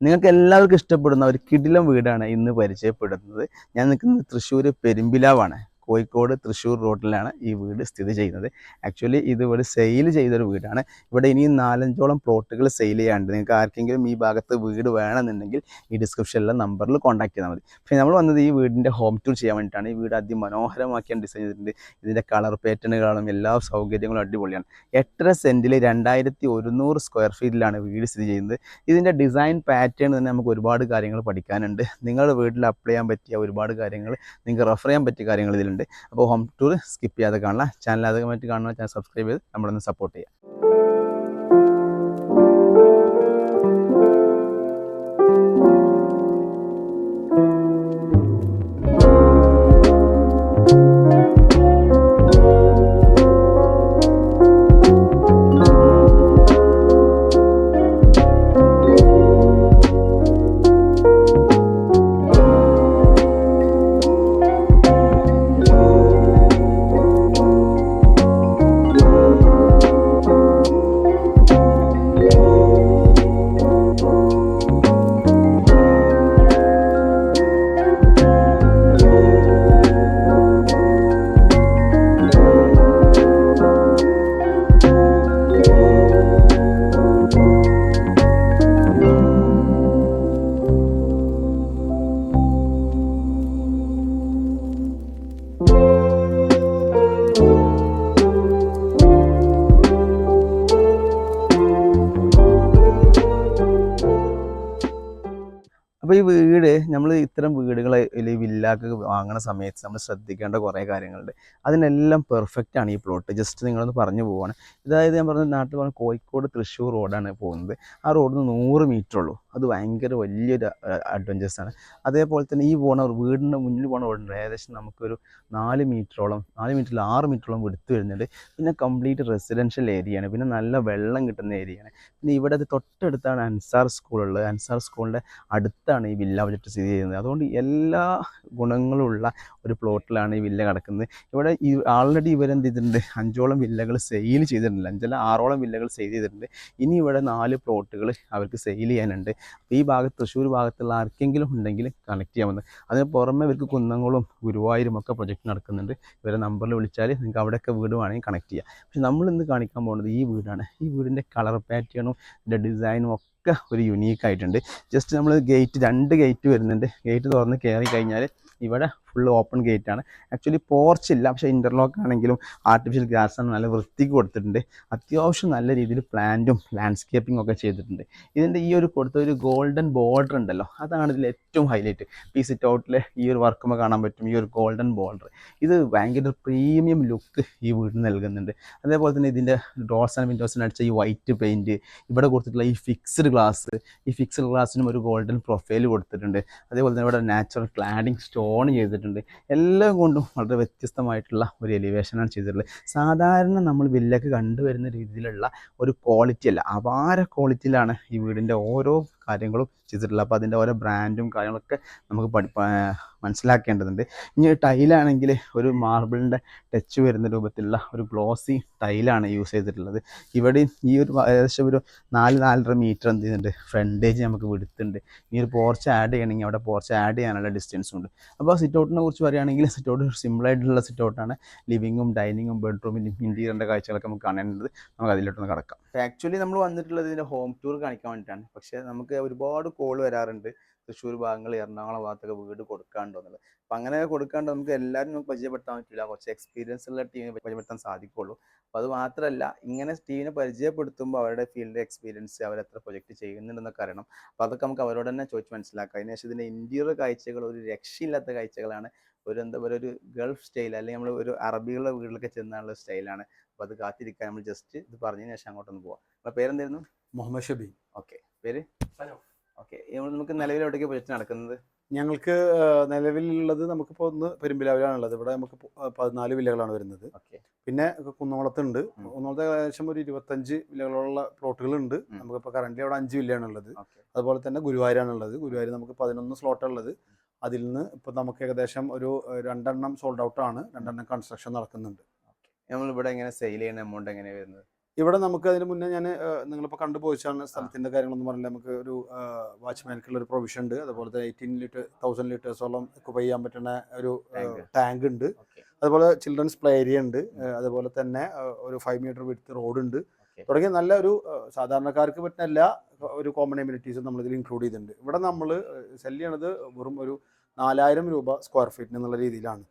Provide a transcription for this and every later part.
നിങ്ങൾക്ക് എല്ലാവർക്കും ഇഷ്ടപ്പെടുന്ന ഒരു കിടിലം വീടാണ് ഇന്ന് പരിചയപ്പെടുന്നത്. ഞാൻ നിൽക്കുന്നത് തൃശ്ശൂർ പെരുമ്പിലാവാണ്. കോഴിക്കോട് തൃശ്ശൂർ റോഡിലാണ് ഈ വീട് സ്ഥിതി ചെയ്യുന്നത്. ആക്ച്വലി ഇത് ഇവിടെ സെയിൽ ചെയ്തൊരു വീടാണ്. ഇവിടെ ഇനിയും 4-5ഓളം പ്ലോട്ടുകൾ സെയിൽ ചെയ്യാനുണ്ട്. നിങ്ങൾക്ക് ആർക്കെങ്കിലും ഈ ഭാഗത്ത് വീട് വേണമെന്നുണ്ടെങ്കിൽ ഈ ഡിസ്ക്രിപ്ഷനിലെ നമ്പറിൽ കോൺടാക്ട് ചെയ്താൽ മതി. പക്ഷേ നമ്മൾ വന്നത് ഈ വീടിൻ്റെ ഹോം ടൂർ ചെയ്യാൻ വേണ്ടിയിട്ടാണ്. ഈ വീട് അതിമനോഹരമാക്കിയാണ് ഡിസൈൻ ചെയ്തിട്ടുണ്ട്. ഇതിൻ്റെ കളർ പാറ്റേണുകളും എല്ലാ സൗകര്യങ്ങളും അടിപൊളിയാണ്. 8.5 സെൻറ്റിൽ 2100 സ്ക്വയർ ഫീറ്റിലാണ് വീട് സ്ഥിതി ചെയ്യുന്നത്. ഇതിൻ്റെ ഡിസൈൻ പാറ്റേൺ തന്നെ നമുക്ക് ഒരുപാട് കാര്യങ്ങൾ പഠിക്കാനുണ്ട്. നിങ്ങളുടെ വീട്ടിൽ അപ്ലൈ ചെയ്യാൻ പറ്റിയ ഒരുപാട് കാര്യങ്ങൾ, നിങ്ങൾക്ക് റെഫർ ചെയ്യാൻ പറ്റിയ കാര്യങ്ങൾ ഇതിലുണ്ട്. അപ്പോൾ ഹോം ടൂർ സ്കിപ്പ് ചെയ്യാതെ കാണാം. ചാനൽ ആദ്യമായിട്ട് കാണുന്ന ചാനൽ സബ്സ്ക്രൈബ് ചെയ്ത് നമ്മളൊന്ന് സപ്പോർട്ട് ചെയ്യാം. അപ്പോൾ ഈ വീട് നമ്മൾ ഇത്തരം വീടുകൾ അല്ലെങ്കിൽ വില്ലൊക്കെ വാങ്ങുന്ന സമയത്ത് നമ്മൾ ശ്രദ്ധിക്കേണ്ട കുറേ കാര്യങ്ങളുണ്ട്. അതിനെല്ലാം പെർഫെക്റ്റ് ആണ് ഈ പ്ലോട്ട്. ജസ്റ്റ് നിങ്ങളൊന്ന് പറഞ്ഞു പോവുകയാണ്. അതായത് ഞാൻ പറഞ്ഞ നാട്ടിൽ പറഞ്ഞ കോഴിക്കോട് തൃശ്ശൂർ റോഡാണ് പോകുന്നത്. ആ റോഡിൽ നിന്ന് 100 മീറ്റർ ഉള്ളൂ. അത് ഭയങ്കര വലിയൊരു അഡ്വഞ്ചേഴ്സാണ്. അതേപോലെ തന്നെ ഈ വീടിൻ്റെ മുന്നിൽ പോകുന്ന റോഡുണ്ട്. ഏകദേശം നമുക്കൊരു 4 മീറ്ററോളം 4 മീറ്ററിൽ 6 മീറ്ററോളം എടുത്ത് വരുന്നുണ്ട്. പിന്നെ കംപ്ലീറ്റ് റെസിഡൻഷ്യൽ ഏരിയയാണ്. പിന്നെ നല്ല വെള്ളം കിട്ടുന്ന ഏരിയയാണ്. പിന്നെ ഇവിടെ തൊട്ടടുത്താണ് അൻസാർ സ്കൂളുള്ളത്. അൻസാർ സ്കൂളിൻ്റെ അടുത്താണ് ഈ വില്ല ബജറ്റ് സ്ഥിതി ചെയ്യുന്നത്. അതുകൊണ്ട് എല്ലാ ഗുണങ്ങളുള്ള ഒരു പ്ലോട്ടിലാണ് ഈ വില്ല കിടക്കുന്നത്. ഇവിടെ ആൾറെഡി ഇവരെന്ത് ചെയ്തിട്ടുണ്ട്, 5ഓളം വില്ലകൾ സെയിൽ ചെയ്തിട്ടുണ്ട്. 5അല്ല 6ഓളം വില്ലകൾ സെയിൽ ചെയ്തിട്ടുണ്ട്. ഇനി ഇവിടെ 4 പ്ലോട്ടുകൾ അവർക്ക് സെയിൽ ചെയ്യാനുണ്ട്. അപ്പോൾ ഈ ഭാഗത്ത് തൃശ്ശൂർ ഭാഗത്തുള്ള ആർക്കെങ്കിലും ഉണ്ടെങ്കിൽ കണക്ട് ചെയ്യാവുന്നത്. അതിന് പുറമെ ഇവർക്ക് കുന്നംകുളം ഗുരുവായൂരും ഒക്കെ പ്രൊജക്റ്റ് നടക്കുന്നുണ്ട്. ഇവരെ നമ്പറിൽ വിളിച്ചാൽ നിങ്ങൾക്ക് അവിടെയൊക്കെ വീട് വേണമെങ്കിൽ കണക്ട് ചെയ്യാം. പക്ഷെ നമ്മളിന്ന് കാണിക്കാൻ പോകുന്നത് ഈ വീടാണ്. ഈ വീടിൻ്റെ കളർ പാറ്റേണും ഇതിൻ്റെ ഡിസൈനും ഒക്കെ ഒരു യുണീക്കായിട്ടുണ്ട്. ജസ്റ്റ് നമ്മൾ 2 ഗേറ്റ് വരുന്നുണ്ട്. ഗേറ്റ് തുറന്ന് കയറി കഴിഞ്ഞാൽ ഇവിടെ ഫുൾ ഓപ്പൺ ഗേറ്റാണ്. ആക്ച്വലി പോർച്ച് ഇല്ല, പക്ഷേ ഇൻ്റർലോക്ക് ആണെങ്കിലും ആർട്ടിഫിഷ്യൽ ഗ്രാസാണ് നല്ല വൃത്തിക്ക് കൊടുത്തിട്ടുണ്ട്. അത്യാവശ്യം നല്ല രീതിയിൽ പ്ലാന്റും ലാൻഡ്സ്കേപ്പിംഗ് ഒക്കെ ചെയ്തിട്ടുണ്ട്. ഇതിൻ്റെ ഈ ഒരു കൊടുത്ത ഒരു ഗോൾഡൻ ബോർഡർ ഉണ്ടല്ലോ, അതാണ് ഇതിൽ ഏറ്റവും ഹൈലൈറ്റ്. ഈ സിറ്റ് ഔട്ടിലെ ഈ ഒരു വർക്കുമ്പോൾ കാണാൻ പറ്റും. ഈ ഒരു ഗോൾഡൻ ബോർഡർ ഇത് ഭയങ്കര പ്രീമിയം ലുക്ക് ഈ വീടിന് നൽകുന്നുണ്ട്. അതേപോലെ തന്നെ ഇതിൻ്റെ ഡോർസ് ആൻഡ് വിൻഡോസിന് അടിച്ച ഈ വൈറ്റ് പെയിൻറ്റ്, ഇവിടെ കൊടുത്തിട്ടുള്ള ഈ ഫിക്സ്ഡ് ഗ്ലാസ്, ഈ ഫിക്സ്ഡ് ഗ്ലാസ്സിനും ഒരു ഗോൾഡൻ പ്രൊഫൈൽ കൊടുത്തിട്ടുണ്ട്. അതേപോലെ തന്നെ ഇവിടെ നാച്ചുറൽ ക്ലാഡിങ് സ്റ്റോൺ ചെയ്തിട്ടുണ്ട്. എല്ലാം കൊണ്ടും വളരെ വ്യത്യസ്തമായിട്ടുള്ള ഒരു എലിവേഷനാണ് ചെയ്തിട്ടുള്ളത്. സാധാരണ നമ്മൾ വില്ലക്ക് കണ്ടുവരുന്ന രീതിയിലുള്ള ഒരു ക്വാളിറ്റി അല്ല, അപാര ക്വാളിറ്റിയിലാണ് ഈ വീടിൻ്റെ ഓരോ കാര്യങ്ങളും ചെയ്തിട്ടുള്ളത്. അപ്പോൾ അതിൻ്റെ ഓരോ ബ്രാൻഡും കാര്യങ്ങളൊക്കെ നമുക്ക് മനസ്സിലാക്കേണ്ടതുണ്ട്. ഇനി ടൈലാണെങ്കിൽ ഒരു മാർബിളിൻ്റെ ടച്ച് വരുന്ന രൂപത്തിലുള്ള ഒരു ഗ്ലോസി ടൈലാണ് യൂസ് ചെയ്തിട്ടുള്ളത്. ഇവിടെ ഈ ഒരു ഏകദേശം ഒരു 4-4.5 മീറ്റർ എന്ത് ചെയ്യുന്നുണ്ട്, ഫ്രണ്ടേജ് നമുക്ക് വിടുത്തുണ്ട്. ഈ ഒരു പോർച്ച് ആഡ് ചെയ്യണമെങ്കിൽ അവിടെ പോർച്ച് ആഡ് ചെയ്യാനുള്ള ഡിസ്റ്റൻസും ഉണ്ട്. അപ്പോൾ സിറ്റ് ഔട്ടിനെ കുറിച്ച് പറയുകയാണെങ്കിൽ സിറ്റ് ഔട്ട് സിമ്പിളായിട്ടുള്ള സിറ്റ് ഔട്ടാണ്. ലിവിങ്ങും ഡൈനിങ്ങും ബെഡ്റൂമിലും ഇൻറ്റീരിയറിൻ്റെ കാഴ്ചകളൊക്കെ നമുക്ക് കാണേണ്ടത്. നമുക്ക് അതിലോട്ടൊന്ന് കിടക്കാം. ആക്ച്വലി നമ്മൾ വന്നിട്ടുള്ളത് ഇതിൻ്റെ ഹോം ടൂർ കാണിക്കാൻ വേണ്ടിയിട്ടാണ്. പക്ഷേ നമുക്ക് ഒരുപാട് കോൾ വരാറുണ്ട്, തൃശ്ശൂർ ഭാഗങ്ങൾ, എറണാകുളം ഭാഗത്തൊക്കെ വീട് കൊടുക്കാണ്ടോ എന്നുള്ളത്. അപ്പം അങ്ങനെ കൊടുക്കാണ്ട് നമുക്ക് എല്ലാവരും നമുക്ക് പരിചയപ്പെടുത്താൻ പറ്റില്ല. കുറച്ച് എക്സ്പീരിയൻസ് ഉള്ള ടീമിനെ പരിചയപ്പെടുത്താൻ സാധിക്കുള്ളൂ. അപ്പോൾ അത് മാത്രമല്ല, ഇങ്ങനെ ടീമിനെ പരിചയപ്പെടുത്തുമ്പോൾ അവരുടെ ഫീൽഡ് എക്സ്പീരിയൻസ്, അവരെത്ര പ്രൊജക്റ്റ് ചെയ്യുന്നുണ്ടെന്നൊക്കെ അറിയണം. അപ്പോൾ അതൊക്കെ നമുക്ക് അവരോട് തന്നെ ചോദിച്ച് മനസ്സിലാക്കാം. അതിനുശേഷം ഇതിൻ്റെ ഇൻറ്റീരിയർ കാഴ്ചകൾ ഒരു രക്ഷയില്ലാത്ത കാഴ്ചകളാണ്. എന്താ പറയുക, ഒരു ഗൾഫ് സ്റ്റൈൽ അല്ലെങ്കിൽ നമ്മൾ ഒരു അറബികളുടെ വീട്ടിലൊക്കെ ചെന്നാലുള്ള സ്റ്റൈലാണ്. അപ്പോൾ അത് കാത്തിരിക്കാൻ നമ്മൾ ജസ്റ്റ് ഇത് പറഞ്ഞതിന് ശേഷം അങ്ങോട്ടൊന്ന് പോവാം. അപ്പോൾ പേരെന്തായിരുന്നു? മുഹമ്മദ് ഷബീൻ. ഓക്കെ, പേര്? ഓക്കെ. നമുക്ക് നിലവിൽ എവിടേക്ക് പ്രൊജക്റ്റ് നടക്കുന്നത്? ഞങ്ങൾക്ക് നിലവിലുള്ളത് നമുക്കിപ്പോൾ ഒന്ന് പെരുമ്പിലാവിലാണുള്ളത്. ഇവിടെ നമുക്ക് 14 വില്ലകളാണ് വരുന്നത്. ഓക്കെ. പിന്നെ കുന്നംകുളത്തുണ്ട്. കുന്നംകുളത്ത് ഏകദേശം ഒരു 25 വില്ലകളുള്ള പ്ലോട്ടുകളുണ്ട്. നമുക്കിപ്പോൾ കറന്റ് അവിടെ 5 വില്ലയാണുള്ളത്. അതുപോലെ തന്നെ ഗുരുവായൂരാണുള്ളത്. ഗുരുവായൂർ നമുക്ക് 11 സ്ലോട്ടുള്ളത്. അതിൽ നിന്ന് ഇപ്പോൾ നമുക്ക് ഏകദേശം ഒരു 2 സോൾഡ് ഔട്ടാണ്. 2 കൺസ്ട്രക്ഷൻ നടക്കുന്നുണ്ട്. നമ്മളിവിടെ എങ്ങനെ സെയിൽ ചെയ്യുന്ന എമൗണ്ട് എങ്ങനെയാണ് വരുന്നത്? ഇവിടെ നമുക്ക് അതിന് മുന്നേ ഞാൻ നിങ്ങളിപ്പോൾ കണ്ടുപോയിച്ചാണ് സ്ഥലത്തിൻ്റെ കാര്യങ്ങളൊന്നും പറഞ്ഞില്ല. നമുക്ക് ഒരു വാച്ച്മാൻക്കുള്ള ഒരു പ്രൊവിഷൻ ഉണ്ട്. അതുപോലെ തന്നെ 1000 ലിറ്റേഴ്സോളം ഒക്കെ ചെയ്യാൻ പറ്റുന്ന ഒരു ടാങ്ക് ഉണ്ട്. അതുപോലെ ചിൽഡ്രൻസ് പ്ലേ ഏരിയ ഉണ്ട്. അതുപോലെ തന്നെ ഒരു 5 മീറ്റർ വിഡ്ത്ത് റോഡ് ഉണ്ട്. തുടങ്ങിയ നല്ല ഒരു സാധാരണക്കാർക്ക് പറ്റുന്ന എല്ലാ ഒരു കോമൺ എമ്യൂണിറ്റീസും നമ്മളിതിൽ ഇൻക്ലൂഡ് ചെയ്തിട്ടുണ്ട്. ഇവിടെ നമ്മൾ സെല് ചെയ്യണത് വെറും ഒരു 4000 രൂപ സ്ക്വയർ ഫീറ്റിന് എന്നുള്ള രീതിയിലാണ്.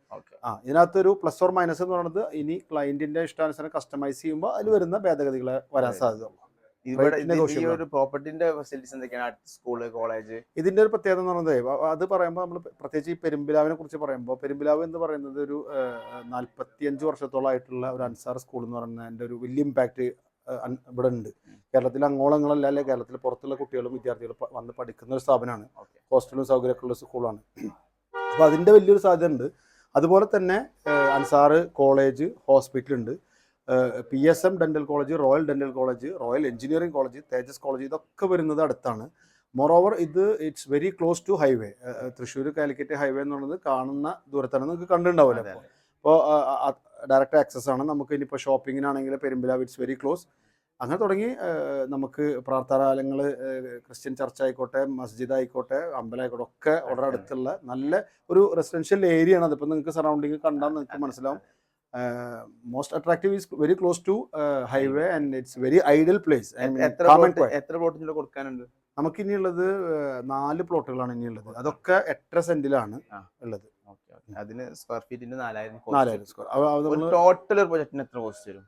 ഇതിനകത്തൊരു പ്ലസ് ഓർ മൈനസ് എന്ന് പറയുന്നത് ഇനി ക്ലയന്റിന്റെ ഇഷ്ടാനുസരണം കസ്റ്റമൈസ് ചെയ്യുമ്പോൾ അതിൽ വരുന്ന ഭേദഗതികളെ വരാൻ സാധ്യത. സ്കൂള്, കോളേജ്, ഇതിന്റെ ഒരു പ്രത്യേകത എന്ന് പറയുന്നത് അത് പറയുമ്പോൾ നമ്മൾ പ്രത്യേകിച്ച് ഈ പെരുമ്പിലാവിനെ കുറിച്ച് പറയുമ്പോൾ, പെരുമ്പിലാവ് എന്ന് പറയുന്നത് ഒരു 45 വർഷത്തോളമായിട്ടുള്ള ഒരു അൻസാർ സ്കൂൾ എന്ന് പറയുന്നതിന്റെ ഒരു വലിയ ഇമ്പാക്ട് ഇവിടെ ഉണ്ട്. കേരളത്തിലെ അങ്ങോളങ്ങളല്ല, അല്ലെ കേരളത്തിലെ പുറത്തുള്ള കുട്ടികളും വിദ്യാർത്ഥികളും വന്ന് പഠിക്കുന്ന ഒരു സ്ഥാപനമാണ്. ഹോസ്റ്റലും സൗകര്യമൊക്കെ ഉള്ള സ്കൂളാണ്. അപ്പോൾ അതിൻ്റെ വലിയൊരു സാധ്യത ഉണ്ട്. അതുപോലെ തന്നെ അൻസാർ കോളേജ്, ഹോസ്പിറ്റലുണ്ട്, PSM dental college, royal dental college, royal engineering college, Tejas college, ഇതൊക്കെ വരുന്നത് അടുത്താണ്. Moreover it's very close to highway. Thrissur Calicut highway എന്നുള്ളത് കാണുന്ന ദൂരത്താണ്, നിങ്ങൾക്ക് കണ്ടിട്ടുണ്ടാവില്ല. അപ്പോൾ ഡയറക്റ്റ് ആക്സസ് ആണ്. നമുക്ക് ഇനിയിപ്പോൾ ഷോപ്പിങ്ങിനാണെങ്കിൽ പെരുമ്പിലാവ് ഇറ്റ്സ് വെരി ക്ലോസ്. അങ്ങനെ തുടങ്ങി നമുക്ക് പ്രാർത്ഥനാലയങ്ങൾ, ക്രിസ്ത്യൻ ചർച്ച് ആയിക്കോട്ടെ, മസ്ജിദ് ആയിക്കോട്ടെ, അമ്പലമായിക്കോട്ടെ, ഒക്കെ വളരെ അടുത്തുള്ള നല്ല ഒരു റെസിഡൻഷ്യൽ ഏരിയ ആണ്. അതിപ്പോൾ നിങ്ങൾക്ക് സറൗണ്ടിങ് കണ്ടാൽ നിങ്ങൾക്ക് മനസ്സിലാവും. Most attractive is very close to highway and it's very ideal place. എത്ര പ്ലോട്ടിന്റെ കൊടുക്കാനുണ്ട്? നമുക്ക് ഇനിയുള്ളത് 4 പ്ലോട്ടുകളാണ് ഇനിയുള്ളത്. അതൊക്കെ 8.5 സെന്റിലാണ് ഉള്ളത്. അതിന് സ്ക്വയർ ഫീറ്റിന് 4000 സ്ക്വയർ. ടോട്ടൽ പ്രൊജക്ടിന് എത്ര കോസ്റ്റ് വരും?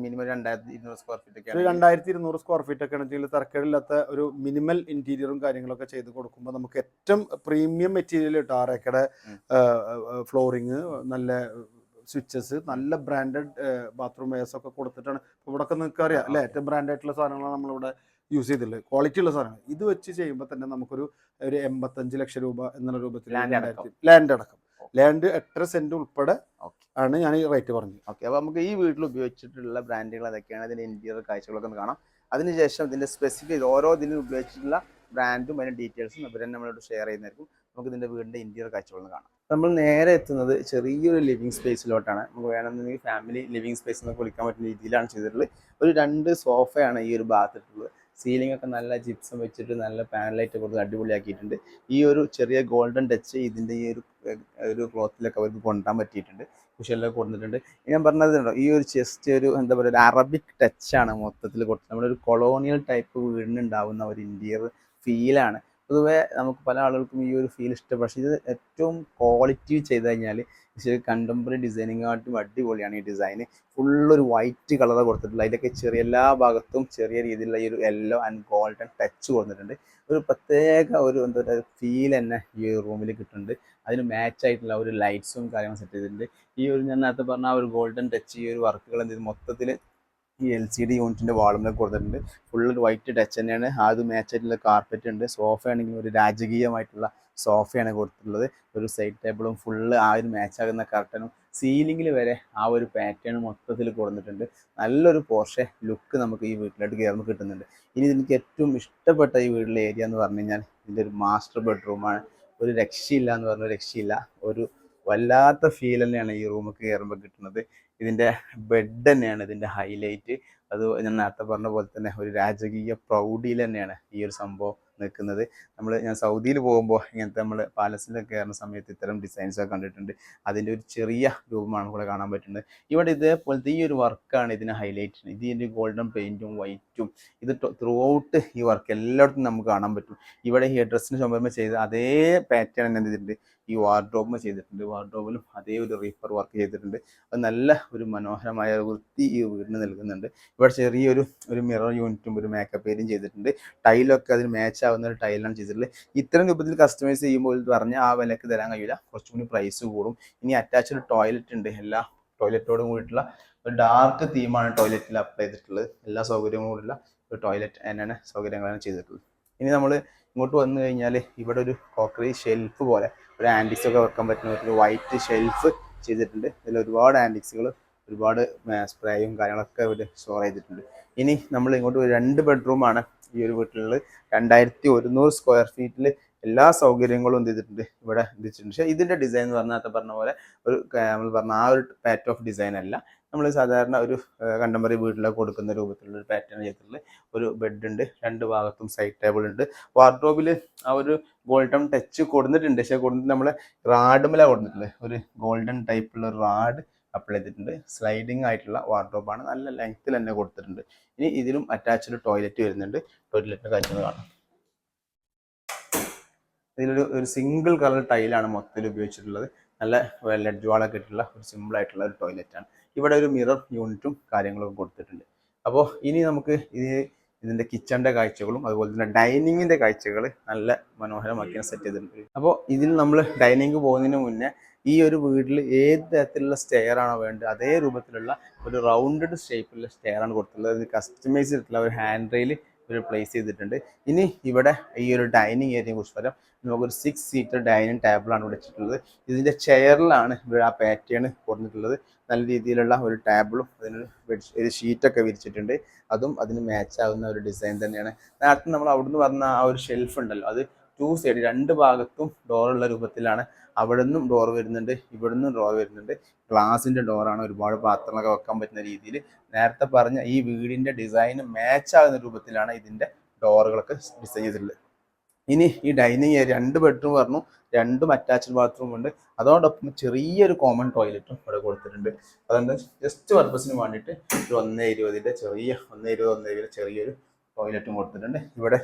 മിനിമം 2200 സ്ക്വയർ ഫീറ്റ് ഒക്കെ 2200 സ്ക്വയർ ഫീറ്റ് ഒക്കെ ആണെങ്കിൽ തരക്കേടില്ലാത്ത ഒരു മിനിമൽ ഇന്റീരിയറും കാര്യങ്ങളൊക്കെ ചെയ്ത് കൊടുക്കുമ്പോൾ നമുക്ക് ഏറ്റവും പ്രീമിയം മെറ്റീരിയൽ കിട്ടും. ആറേക്കടെ ഫ്ലോറിങ്, നല്ല സ്വിച്ചസ്, നല്ല ബ്രാൻഡഡ് ബാത്റൂം വെയർസ് ഒക്കെ കൊടുത്തിട്ടാണ്. ഇവിടെ ഒക്കെ നിങ്ങൾക്ക് അറിയാം അല്ലെ, ഏറ്റവും ബ്രാൻഡ് ആയിട്ടുള്ള സാധനങ്ങളാണ് നമ്മളിവിടെ യൂസ് ചെയ്തിട്ടുള്ളത്, ക്വാളിറ്റി ഉള്ള സാധനങ്ങൾ. ഇത് വെച്ച് ചെയ്യുമ്പോൾ തന്നെ നമുക്കൊരു 85 ലക്ഷം രൂപ എന്നുള്ള രൂപത്തിൽ ലാൻഡ് അടക്കം, ലാൻഡ് 8.5 സെന്റ് ഉൾപ്പെടെ ആണ് ഞാൻ ഈ റേറ്റ് പറഞ്ഞത്. ഓക്കെ, അപ്പോൾ നമുക്ക് ഈ വീട്ടിൽ ഉപയോഗിച്ചിട്ടുള്ള ബ്രാൻഡുകൾ അതൊക്കെയാണ്. അതിൻ്റെ ഇന്റീരിയർ കാഴ്ചകളൊക്കെ ഒന്ന് കാണാം. അതിനുശേഷം ഇതിൻ്റെ സ്പെസിഫിക് ഓരോ ഇതിനും ഉപയോഗിച്ചിട്ടുള്ള ബ്രാൻഡും അതിൻ്റെ ഡീറ്റെയിൽസും അവർ തന്നെ നമ്മളോട് ഷെയർ ചെയ്യുന്നതായിരിക്കും. നമുക്ക് ഇതിൻ്റെ വീടിൻ്റെ ഇന്റീരിയർ കാഴ്ചകളൊന്ന് കാണാം. നമ്മൾ നേരെ എത്തുന്നത് ചെറിയൊരു ലിവിങ് സ്പേസിലോട്ടാണ്. നമുക്ക് വേണമെന്നുണ്ടെങ്കിൽ ഫാമിലി ലിവിങ് സ്പേസ് എന്നൊക്കെ വിളിക്കാൻ പറ്റുന്ന രീതിയിലാണ് ചെയ്തിട്ടുള്ളത്. ഒരു 2 സോഫയാണ് ഈ ഒരു ഭാഗത്തിട്ടുള്ളത്. സീലിംഗ് ഒക്കെ നല്ല ജിപ്സം വെച്ചിട്ട് നല്ല പാനലൈറ്റ് കൊടുത്ത് അടിപൊളിയാക്കിയിട്ടുണ്ട്. ഈ ഒരു ചെറിയ ഗോൾഡൻ ടച്ച് ഇതിൻ്റെ ഈ ഒരു ക്ലോത്തിലൊക്കെ അവർക്ക് കൊണ്ടുവരാൻ പറ്റിയിട്ടുണ്ട്. കുഷനിലൊക്കെ കൊടുത്തിട്ടുണ്ട്. ഞാൻ പറഞ്ഞതുണ്ടോ, ഈ ഒരു ജസ്റ്റ് ഒരു എന്താ പറയുക, ഒരു അറബിക് ടച്ചാണ് മൊത്തത്തിൽ കൊടുത്തത്. നമ്മളൊരു കൊളോണിയൽ ടൈപ്പ് വീടിനുണ്ടാവുന്ന ഒരു ഇന്റീരിയർ ഫീലാണ്. പൊതുവേ നമുക്ക് പല ആളുകൾക്കും ഈ ഒരു ഫീൽ ഇഷ്ടപ്പെടും. പക്ഷേ ഇത് ഏറ്റവും ക്വാളിറ്റി ചെയ്ത് കഴിഞ്ഞാൽ കണ്ടംപററി ഡിസൈനിങ്ങായിട്ടും അടിപൊളിയാണ്. ഈ ഡിസൈന് ഫുള്ളൊരു വൈറ്റ് കളർ കൊടുത്തിട്ടുള്ള, അതിലൊക്കെ ചെറിയ എല്ലാ ഭാഗത്തും ചെറിയ രീതിയിലുള്ള ഈ ഒരു യെല്ലോ ആൻഡ് ഗോൾഡൻ ടച്ച് കൊടുത്തിട്ടുണ്ട്. ഒരു പ്രത്യേക ഒരു എന്താ പറയുക ഫീൽ തന്നെ ഈ റൂമിൽ കിട്ടുന്നുണ്ട്. അതിന് മാച്ച് ആയിട്ടുള്ള ഒരു ലൈറ്റ്സും കാര്യങ്ങളും സെറ്റ് ചെയ്തിട്ടുണ്ട്. ഈ ഒരു ഞാൻ നേരത്തെ പറഞ്ഞ ആ ഒരു ഗോൾഡൻ ടച്ച്, ഈ ഒരു വർക്കുകൾ എന്ത് ചെയ്ത് മൊത്തത്തിൽ ഈ LCD യൂണിറ്റിൻ്റെ വാളുമ്പോൾ കൊടുത്തിട്ടുണ്ട്. ഫുള്ള് വൈറ്റ് ടച്ച് തന്നെയാണ്. അത് മാച്ച് ആയിട്ടുള്ള കാർപ്പറ്റ് ഉണ്ട്. സോഫ ആണെങ്കിൽ ഒരു രാജകീയമായിട്ടുള്ള സോഫയാണ് കൊടുത്തിട്ടുള്ളത്. ഒരു സൈഡ് ടേബിളും ഫുള്ള് ആ ഒരു മാച്ച് ആകുന്ന കർട്ടനും, സീലിങ്ങിൽ വരെ ആ ഒരു പാറ്റേൺ മൊത്തത്തിൽ കൊടുത്തിട്ടുണ്ട്. നല്ലൊരു പോർഷെ ലുക്ക് നമുക്ക് ഈ വീട്ടിലോട്ട് കയറുമ്പോൾ കിട്ടുന്നുണ്ട്. ഇനി എനിക്ക് ഏറ്റവും ഇഷ്ടപ്പെട്ട ഈ വീട്ടിലെ ഏരിയ എന്ന് പറഞ്ഞു കഴിഞ്ഞാൽ ഇതിൻ്റെ ഒരു മാസ്റ്റർ ബെഡ്റൂമാണ്. ഒരു രക്ഷയില്ല എന്ന് പറഞ്ഞ രക്ഷയില്ല. ഒരു വല്ലാത്ത ഫീൽ തന്നെയാണ് ഈ റൂമിൽ കയറുമ്പോൾ കിട്ടുന്നത്. ഇതിൻ്റെ ബെഡ് തന്നെയാണ് ഇതിൻ്റെ ഹൈലൈറ്റ്. അത് ഞാൻ നേരത്തെ പറഞ്ഞ പോലെ തന്നെ ഒരു രാജകീയ പ്രൗഢിയിൽ തന്നെയാണ് ഈ ഒരു സംഭവം നിൽക്കുന്നത്. ഞാൻ സൗദിയിൽ പോകുമ്പോൾ ഇങ്ങനത്തെ നമ്മൾ പാലസിലൊക്കെ കയറുന്ന സമയത്ത് ഇത്തരം ഡിസൈൻസൊക്കെ കണ്ടിട്ടുണ്ട്. അതിൻ്റെ ഒരു ചെറിയ രൂപമാണ് ഇവിടെ കാണാൻ പറ്റുന്നത്. ഇവിടെ ഇതേപോലത്തെ ഈ ഒരു വർക്കാണ് ഇതിന് ഹൈലൈറ്റ്. ഇതിൻ്റെ ഗോൾഡൻ പെയിൻറ്റും വൈറ്റും ഇത് ത്രൂ ഔട്ട് ഈ വർക്ക് എല്ലായിടത്തും നമുക്ക് കാണാൻ പറ്റും. ഇവിടെ ഈ ഡ്രസ്സിന് ചുമരുമ്പോൾ ചെയ്ത് അതേ പാറ്റേൺ തന്നെ ചെയ്തിട്ടുണ്ട്. ഈ വാർഡ്രോബും ചെയ്തിട്ടുണ്ട്. വാർഡ്രോബിലും അതേ ഒരു റീഫർ വർക്ക് ചെയ്തിട്ടുണ്ട്. അത് നല്ല ഒരു മനോഹരമായ വൃത്തി ഈ വീടിന് നൽകുന്നുണ്ട്. ഇവിടെ ചെറിയൊരു മിറർ യൂണിറ്റും ഒരു മേക്കപ്പ് ഏരിയയും ചെയ്തിട്ടുണ്ട്. ടൈലൊക്കെ അതിന് മാച്ച് ആവുന്ന ഒരു ടൈലാണ് ചെയ്തിട്ടുള്ളത്. ഇത്തരം രൂപത്തിൽ കസ്റ്റമൈസ് ചെയ്യുമ്പോൾ പറഞ്ഞ ആ വിലക്ക് തരാൻ കഴിയില്ല, കുറച്ചും കൂടി പ്രൈസ് കൂടും. ഇനി അറ്റാച്ച്ഡ് ടോയ്ലറ്റ് ഉണ്ട്. എല്ലാ ടോയ്ലറ്റോടും കൂടിയിട്ടുള്ള ഒരു ഡാർക്ക് തീമാണ് ടോയ്ലറ്റിൽ അപ്ലൈ ചെയ്തിട്ടുള്ളത്. എല്ലാ സൗകര്യങ്ങളും കൂടിയുള്ള ഒരു ടോയ്ലറ്റ് തന്നെയാണ് സൗകര്യങ്ങളാണ് ചെയ്തിട്ടുള്ളത്. ഇനി നമ്മൾ ഇങ്ങോട്ട് വന്നു കഴിഞ്ഞാൽ ഇവിടെ ഒരു കോക്കറി ഷെൽഫ് പോലെ ഒരു ആൻറ്റിക്സ് ഒക്കെ വെക്കാൻ പറ്റുന്ന ഒരു വൈറ്റ് ഷെൽഫ് ചെയ്തിട്ടുണ്ട്. ഇതിൽ ഒരുപാട് ആൻറ്റിക്സുകൾ, ഒരുപാട് സ്പ്രേയും കാര്യങ്ങളൊക്കെ ഇവിടെ സ്റ്റോർ ചെയ്തിട്ടുണ്ട്. ഇനി നമ്മൾ ഇങ്ങോട്ട് 2 ബെഡ്റൂമാണ് ഈ ഒരു വീട്ടിലുള്ളത്. 2100 സ്ക്വയർ ഫീറ്റിൽ എല്ലാ സൗകര്യങ്ങളും എന്ത് ചെയ്തിട്ടുണ്ട് ഇവിടെ എത്തിച്ചിട്ടുണ്ട്. പക്ഷേ ഇതിൻ്റെ ഡിസൈൻ എന്ന് പറഞ്ഞാൽ പറഞ്ഞ പോലെ ഒരു നമ്മൾ പറഞ്ഞ ആ ഒരു പാറ്റ് ഓഫ് ഡിസൈൻ അല്ല. നമ്മൾ സാധാരണ ഒരു കണ്ടംപററി വീട്ടിലൊക്കെ കൊടുക്കുന്ന രൂപത്തിലുള്ള ഒരു പാറ്റേൺ ചെയ്തിട്ടുള്ള ഒരു ബെഡ് ഉണ്ട്. 2 ഭാഗത്തും സൈഡ് ടേബിൾ ഉണ്ട്. വാർഡ്രോബിൽ ആ ഒരു ഗോൾഡൻ ടച്ച് കൊടുത്തിട്ടുണ്ട്. പക്ഷേ കൊടുത്തിട്ട് നമ്മൾ റാഡുമല കൊടുത്തിട്ടുള്ളത് ഒരു ഗോൾഡൻ ടൈപ്പുള്ള റാഡ് അപ്ലൈ ചെയ്തിട്ടുണ്ട്. സ്ലൈഡിങ് ആയിട്ടുള്ള വാർഡ്രോബാണ്. നല്ല ലെങ്ത്തിൽ തന്നെ കൊടുത്തിട്ടുണ്ട്. ഇനി ഇതിലും അറ്റാച്ച്ഡ് ടോയ്ലറ്റ് വരുന്നുണ്ട്. ടോയ്ലറ്റിൻ്റെ കാഴ്ച കാണാം. ഇതിലൊരു സിംഗിൾ കളർ ടൈലാണ് മൊത്തത്തിൽ ഉപയോഗിച്ചിട്ടുള്ളത്. നല്ല ലെഡ്ജ് വാളൊക്കെ ഇട്ടുള്ള ഒരു സിമ്പിൾ ആയിട്ടുള്ള ഒരു ടോയ്ലറ്റാണ്. ഇവിടെ ഒരു മിറർ യൂണിറ്റും കാര്യങ്ങളൊക്കെ കൊടുത്തിട്ടുണ്ട്. അപ്പോൾ ഇനി നമുക്ക് ഇതിൻ്റെ കിച്ചണിൻ്റെ കാഴ്ചകളും അതുപോലെ തന്നെ ഡൈനിങ്ങിൻ്റെ കാഴ്ചകൾ നല്ല മനോഹരമാക്കിയാണ് സെറ്റ് ചെയ്തിട്ടുണ്ട്. അപ്പോൾ ഇതിൽ നമ്മൾ ഡൈനിങ് പോകുന്നതിന് മുന്നേ ഈ ഒരു വീട്ടിൽ ഏത് തരത്തിലുള്ള സ്റ്റെയർ ആണോ വേണ്ടത് അതേ രൂപത്തിലുള്ള ഒരു റൗണ്ടഡ് ഷേപ്പിലുള്ള സ്റ്റെയർ ആണ് കൊടുത്തിട്ടുള്ളത്. ഇത് കസ്റ്റമൈസ് ചെയ്തിട്ടുള്ള ഒരു ഹാൻഡ് റെയിൽ ഒരു പ്ലേസ് ചെയ്തിട്ടുണ്ട്. ഇനി ഇവിടെ ഈ ഒരു ഡൈനിങ് ഏരിയയെ കുറിച്ച് പറയാം. നമുക്കൊരു 6 സീറ്റർ ഡൈനിങ് ടേബിളാണ് ഇവിടെ വെച്ചിട്ടുള്ളത്. ഇതിൻ്റെ ചെയറിലാണ് ഇവിടെ ആ പാറ്റേൺ കൊടുത്തിട്ടുള്ളത്. നല്ല രീതിയിലുള്ള ഒരു ടേബിളും അതിന് ഒരു ഷീറ്റൊക്കെ വിരിച്ചിട്ടുണ്ട്. അതും അതിന് മാച്ച് ആകുന്ന ഒരു ഡിസൈൻ തന്നെയാണ്. നേരത്തെ നമ്മൾ അവിടുന്ന് പറഞ്ഞ ആ ഒരു ഷെൽഫ് ഉണ്ടല്ലോ, അത് 2 സൈഡ് 2 ഭാഗത്തും ഡോറുള്ള രൂപത്തിലാണ്. അവിടെ നിന്നും ഡോർ വരുന്നുണ്ട്, ഇവിടെ നിന്നും ഡോർ വരുന്നുണ്ട്. ഗ്ലാസിൻ്റെ ഡോറാണ്. ഒരുപാട് പാത്രങ്ങളൊക്കെ വെക്കാൻ പറ്റുന്ന രീതിയിൽ നേരത്തെ പറഞ്ഞ ഈ വീടിൻ്റെ ഡിസൈന് മാച്ച് ആകുന്ന രൂപത്തിലാണ് ഇതിൻ്റെ ഡോറുകളൊക്കെ ഡിസൈൻ ചെയ്തിട്ടുള്ളത്. ഇനി ഈ ഡൈനിങ് ഏരിയ 2 ബെഡ്റൂം പറഞ്ഞു, 2 അറ്റാച്ച്ഡ് ബാത്റൂം ഉണ്ട്. അതോടൊപ്പം ചെറിയൊരു കോമൺ ടോയ്ലറ്റും ഇവിടെ കൊടുത്തിട്ടുണ്ട്. അതുകൊണ്ട് ജസ്റ്റ് പർപ്പസിന് വേണ്ടിയിട്ട് ഒരു 1.20 ചെറിയ 1.20 ചെറിയൊരു ടോയ്ലറ്റും കൊടുത്തിട്ടുണ്ട്. ഇവിടെ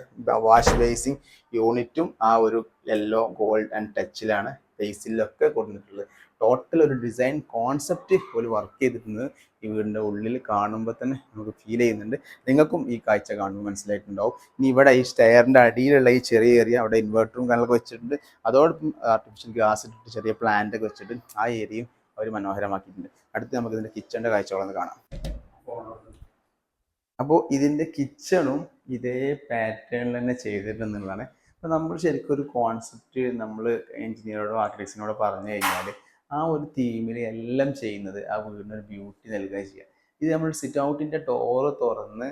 വാഷ് ബേസിങ് യൂണിറ്റും ആ ഒരു യെല്ലോ ഗോൾഡ് ആൻഡ് ടച്ചിലാണ് ബേസിലൊക്കെ കൊടുത്തിട്ടുള്ളത്. ടോട്ടൽ ഒരു ഡിസൈൻ കോൺസെപ്റ്റ് ഒരു വർക്ക് ചെയ്തിട്ടുണ്ട്. ഈ വീടിൻ്റെ ഉള്ളിൽ കാണുമ്പോൾ തന്നെ നമുക്ക് ഫീൽ ചെയ്യുന്നുണ്ട്. നിങ്ങൾക്കും ഈ കാഴ്ച കാണുമ്പോൾ മനസ്സിലായിട്ടുണ്ടാവും. ഇനി ഇവിടെ ഈ സ്റ്റെയറിൻ്റെ അടിയിലുള്ള ഈ ചെറിയ ഏരിയ അവിടെ ഇൻവെർട്ടറും കാര്യങ്ങളൊക്കെ വെച്ചിട്ടുണ്ട്. അതോടൊപ്പം ആർട്ടിഫിഷ്യൽ ഗ്യാസ് ഇട്ടിട്ട് ചെറിയ പ്ലാന്റ് ഒക്കെ വെച്ചിട്ട് ആ ഏരിയയും അവർ മനോഹരമാക്കിയിട്ടുണ്ട്. അടുത്ത് നമുക്ക് ഇതിൻ്റെ കിച്ചണിൻ്റെ കാഴ്ചകളൊന്ന് കാണാം. അപ്പോൾ ഇതിൻ്റെ കിച്ചണും ഇതേ പാറ്റേണിൽ തന്നെ ചെയ്തിട്ടുണ്ടെന്നുള്ളതാണ്. അപ്പോൾ നമ്മൾ ശരിക്കും ഒരു കോൺസെപ്റ്റ് നമ്മൾ എഞ്ചിനീയറോടോ ആർക്കിടെക്റ്റിനോടോ പറഞ്ഞു കഴിഞ്ഞാൽ ആ ഒരു തീമിൽ എല്ലാം ചെയ്യുന്നത് ആ വീടിനൊരു ബ്യൂട്ടി നൽകുക ചെയ്യുക. ഇത് നമ്മൾ സിറ്റ് ഔട്ടിൻ്റെ ഡോറ് തുറന്ന്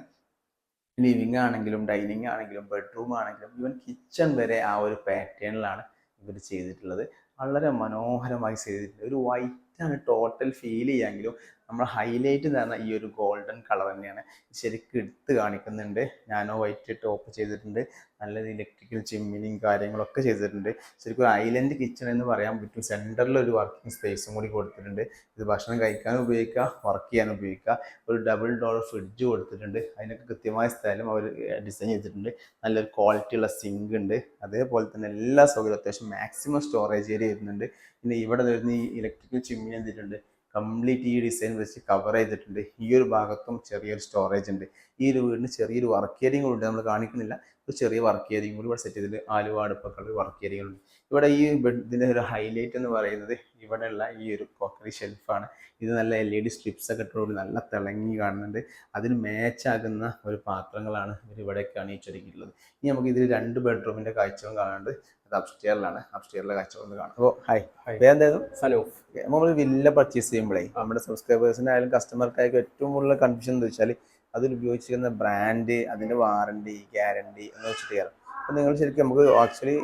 ലിവിങ് ആണെങ്കിലും ഡൈനിങ് ആണെങ്കിലും ബെഡ്റൂം ആണെങ്കിലും ഈവൻ കിച്ചൺ വരെ ആ ഒരു പാറ്റേണിലാണ് ഇവർ ചെയ്തിട്ടുള്ളത്. വളരെ മനോഹരമായി ചെയ്തിട്ടുണ്ട്. ഒരു വൈറ്റാണ് ടോട്ടൽ ഫീൽ ചെയ്യാമെങ്കിലും നമ്മൾ ഹൈലൈറ്റ് എന്ന് പറഞ്ഞാൽ ഈ ഒരു ഗോൾഡൻ കളർ തന്നെയാണ് ശരിക്കും എടുത്ത് കാണിക്കുന്നുണ്ട്. നാനോ വൈറ്റ് ടോപ്പ് ചെയ്തിട്ടുണ്ട്. നല്ലൊരു ഇലക്ട്രിക്കൽ ചിമ്മിനിയും കാര്യങ്ങളൊക്കെ ചെയ്തിട്ടുണ്ട്. ശരിക്കും ഒരു ഐലൻഡ് കിച്ചൺ എന്ന് പറയാൻ പറ്റും. സെൻറ്ററിൽ ഒരു വർക്കിംഗ് സ്പേസും കൂടി കൊടുത്തിട്ടുണ്ട്. ഇത് ഭക്ഷണം കഴിക്കാനും ഉപയോഗിക്കുക, വർക്ക് ചെയ്യാനും ഉപയോഗിക്കുക. ഒരു ഡബിൾ ഡോർ ഫ്രിഡ്ജ് കൊടുത്തിട്ടുണ്ട്. അതിനൊക്കെ കൃത്യമായ സ്ഥലം അവർ ഡിസൈൻ ചെയ്തിട്ടുണ്ട്. നല്ലൊരു ക്വാളിറ്റിയുള്ള സിങ്ക് ഉണ്ട്. അതേപോലെ തന്നെ എല്ലാ സൗകര്യവും അത്യാവശ്യം മാക്സിമം സ്റ്റോറേജ് ഏരിയ വരുന്നുണ്ട്. പിന്നെ ഇവിടെ വരുന്ന ഈ ഇലക്ട്രിക്കൽ ചിമ്മിനി എന്തിട്ടുണ്ട് കംപ്ലീറ്റ് ഈ ഡിസൈൻ വെച്ച് കവർ ചെയ്തിട്ടുണ്ട്. ഈ ഒരു ഭാഗത്തും ചെറിയൊരു സ്റ്റോറേജ് ഉണ്ട്. ഈ ഒരു വീടിന് ചെറിയൊരു വർക്ക് ഏരിയയും കൂടി ഉണ്ട്. നമ്മൾ കാണിക്കുന്നില്ല. ഒരു ചെറിയ വർക്ക് ഏരിയയും കൂടി ഇവിടെ സെറ്റ് ചെയ്തിട്ട് ആലുവ അടുപ്പൊക്കെ വർക്ക് ഏരിയകളുണ്ട്. ഇവിടെ ഈ ഇതിൻ്റെ ഒരു ഹൈലൈറ്റ് എന്ന് പറയുന്നത് ഇവിടെയുള്ള ഈ ഒരു കോക്കറി ഷെൽഫാണ്. ഇത് നല്ല LED സ്ട്രിപ്സ് ഒക്കെ ഇട്ടോട് നല്ല തിളങ്ങി കാണുന്നുണ്ട്. അതിന് മാച്ചാകുന്ന ഒരു പാത്രങ്ങളാണ് ഇവർ ഇവിടെയൊക്കെ അണിയിച്ചൊരുക്കിയിട്ടുള്ളത്. ഇനി നമുക്ക് ഇതിൽ 2 ബെഡ്റൂമിൻ്റെ കാഴ്ചയും കാണാണ്ട് അത് അപ്സ്റ്റെയറിലാണ്. അപ്സ്റ്റെയറിലെ കാഴ്ചകളൊന്ന് കാണാം. അപ്പോൾ എന്തായാലും സനൂഫ് നമ്മൾ വില്ല പർച്ചേസ് ചെയ്യുമ്പോഴേ നമ്മുടെ സബ്സ്ക്രൈബേഴ്സിനായാലും കസ്റ്റമർക്കായാലും ഏറ്റവും കൂടുതൽ കൺഫ്യൂഷൻ എന്ന് വെച്ചാൽ അതിൽ ഉപയോഗിച്ചിരിക്കുന്ന ബ്രാൻഡ്, അതിൻ്റെ വാറണ്ടി, ഗ്യാരണ്ടി എന്ന് വെച്ചിട്ട് കയറും. അപ്പോൾ നിങ്ങൾ ശരിക്കും നമുക്ക് ആക്ച്വലി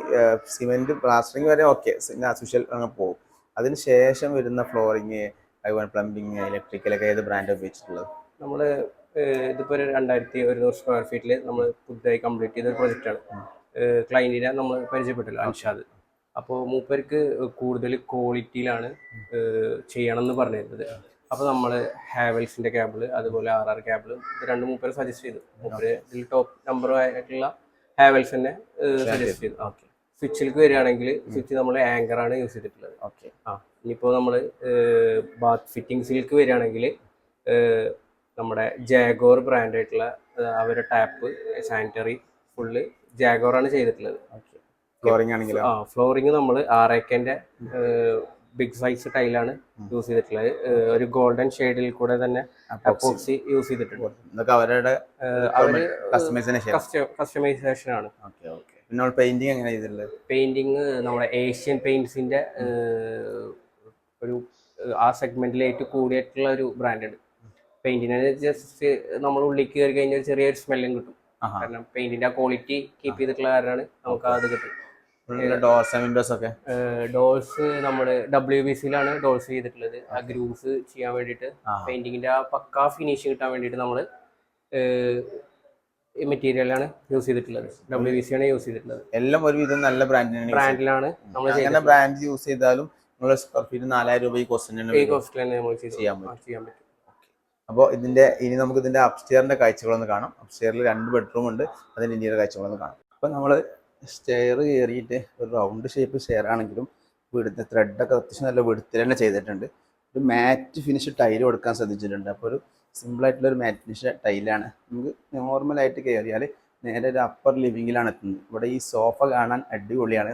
സിമെൻറ്റ് പ്ലാസ്റ്ററിങ് വരെ ഓക്കെ ആസ്യൂഷ്വൽ അങ്ങ് പോകും. അതിന് ശേഷം വരുന്ന ഫ്ലോറിങ്, അതുപോലെ പ്ലംബിങ്, ഇലക്ട്രിക്കലൊക്കെ ഏത് ബ്രാൻഡ് ഉപയോഗിച്ചിട്ടുള്ളത്? നമ്മൾ ഇതിപ്പോൾ ഒരു 2100 സ്ക്വയർ ഫീറ്റിൽ നമ്മൾ പുതുതായി കംപ്ലീറ്റ് ചെയ്ത ഒരു പ്രൊജക്റ്റാണ്. ക്ലൈൻറ്റിനെ നമ്മൾ പരിചയപ്പെട്ടല്ലോ, അൻഷാദ്. അപ്പോൾ മൂപ്പർക്ക് കൂടുതൽ ക്വാളിറ്റിയിലാണ് ചെയ്യണം എന്ന് പറഞ്ഞിരുന്നത്. അപ്പോൾ നമ്മൾ ഹാവൽസിൻ്റെ കേബിൾ, അതുപോലെ RR കേബിൾ, ഇത് 2 മൂപ്പർ സജസ്റ്റ് ചെയ്തു. മൂപ്പര് ഇതിൽ ടോപ്പ് നമ്പർ ആയിട്ടുള്ള ഹാവൽസ് തന്നെ സജസ്റ്റ് ചെയ്തു. ഓക്കെ. സ്വിച്ചിലേക്ക് വരികയാണെങ്കിൽ സ്വിച്ച് നമ്മൾ ആങ്കറാണ് യൂസ് ചെയ്തിട്ടുള്ളത്. ഓക്കെ. ഇനിയിപ്പോൾ നമ്മൾ ബാത്ത് ഫിറ്റിങ്സിലേക്ക് വരികയാണെങ്കിൽ നമ്മുടെ ജാഗോർ ബ്രാൻഡായിട്ടുള്ള അവരുടെ ടാപ്പ്, സാനിറ്ററി ഫുള്ള് ജാഗോറാണ് ചെയ്തിട്ടുള്ളത്. ഫ്ലോറിംഗ് ആണെങ്കിലോ? ഫ്ലോറിങ് നമ്മൾ RAKൻ്റെ ബിഗ് സൈസ് ടൈലാണ് യൂസ് ചെയ്തിട്ടുള്ളത്. ഒരു ഗോൾഡൻ ഷെയ്ഡിൽ കൂടെ തന്നെ അപ്പോക്സി യൂസ് ചെയ്തിട്ടുണ്ട്. അവരുടെ കസ്റ്റമൈസേഷൻ ആണ്. പിന്നെ പെയിന്റിങ് എങ്ങനെ ചെയ്തിട്ടുള്ളത്? പെയിന്റിങ് നമ്മുടെ ഏഷ്യൻ പെയിന്റ്സിന്റെ ഒരു ആ സെഗ്മെന്റിലേക്ക് കൂടിയിട്ടുള്ള ഒരു ബ്രാൻഡാണ്. പെയിന്റിന് ജസ്റ്റ് നമ്മൾ ഉള്ളിലേക്ക് കയറി കഴിഞ്ഞാൽ ചെറിയൊരു സ്മെല്ലും കിട്ടും. കാരണം പെയിന്റിന്റെ ആ ക്വാളിറ്റി കീപ്പ് ചെയ്തിട്ടുള്ള കാരണമാണ് നമുക്ക് അത് കിട്ടും. ഡോർസ് വിൻഡോസ് ഒക്കെ ഡോഴ്സ് നമ്മൾ WBCയിലാണ് ഡോഴ്സ് ചെയ്തിട്ടുള്ളത്. ആ ഗ്രൂസ് ചെയ്യാൻ വേണ്ടിയിട്ട് പെയിന്റിങ്ങിന്റെ ആ പക്കാ ഫിനിഷിങ് കിട്ടാൻ വേണ്ടിയിട്ട് നമ്മൾ മെറ്റീരിയലാണ് യൂസ് ചെയ്തിട്ടുള്ളത്. WBC ആണ് യൂസ് ചെയ്തിട്ടുള്ളത്. എല്ലാം ഒരുവിധം നല്ല ബ്രാൻഡിലാണ് നമ്മൾ അങ്ങനെ ബ്രാൻഡ് യൂസ് ചെയ്താലും നിങ്ങളുടെ സ്ക്വയർ ഫീറ്റ് 4000 രൂപ ഈ കോസ്റ്റ് ചെയ്യാൻ പറ്റും. അപ്പോൾ ഇനി നമുക്ക് ഇതിന്റെ അപ്സ്റ്റെയറിന്റെ കാഴ്ചകളൊന്ന് കാണാം. അപ്സ്റ്റെയറിൽ 2 ബെഡ്റൂം ഉണ്ട്, അതിന്റെ ഇന്ത്യയുടെ കാഴ്ചകളൊന്ന് കാണാം. അപ്പോൾ നമ്മൾ സ്റ്റെയർ കയറിയിട്ട് ഒരു റൗണ്ട് ഷേപ്പ് സ്റ്റെയർ ആണെങ്കിലും വീടിന്റെ ത്രെഡൊക്കെ അത്യാവശ്യം നല്ല വെടുത്തിൽ തന്നെ ചെയ്തിട്ടുണ്ട്. ഒരു മാറ്റ് ഫിനിഷ് ടൈൽ കൊടുക്കാൻ ശ്രദ്ധിച്ചിട്ടുണ്ട്. അപ്പോൾ ഒരു സിമ്പിളായിട്ടുള്ള ഒരു മാറ്റ് ഫിനിഷ് ടൈലാണ്. നമുക്ക് നോർമലായിട്ട് കയറിയാൽ നേരെ ഒരു അപ്പർ ലിവിങ്ങിലാണ് എത്തുന്നത്. ഇവിടെ ഈ സോഫ കാണാൻ അടിപൊളിയാണ്.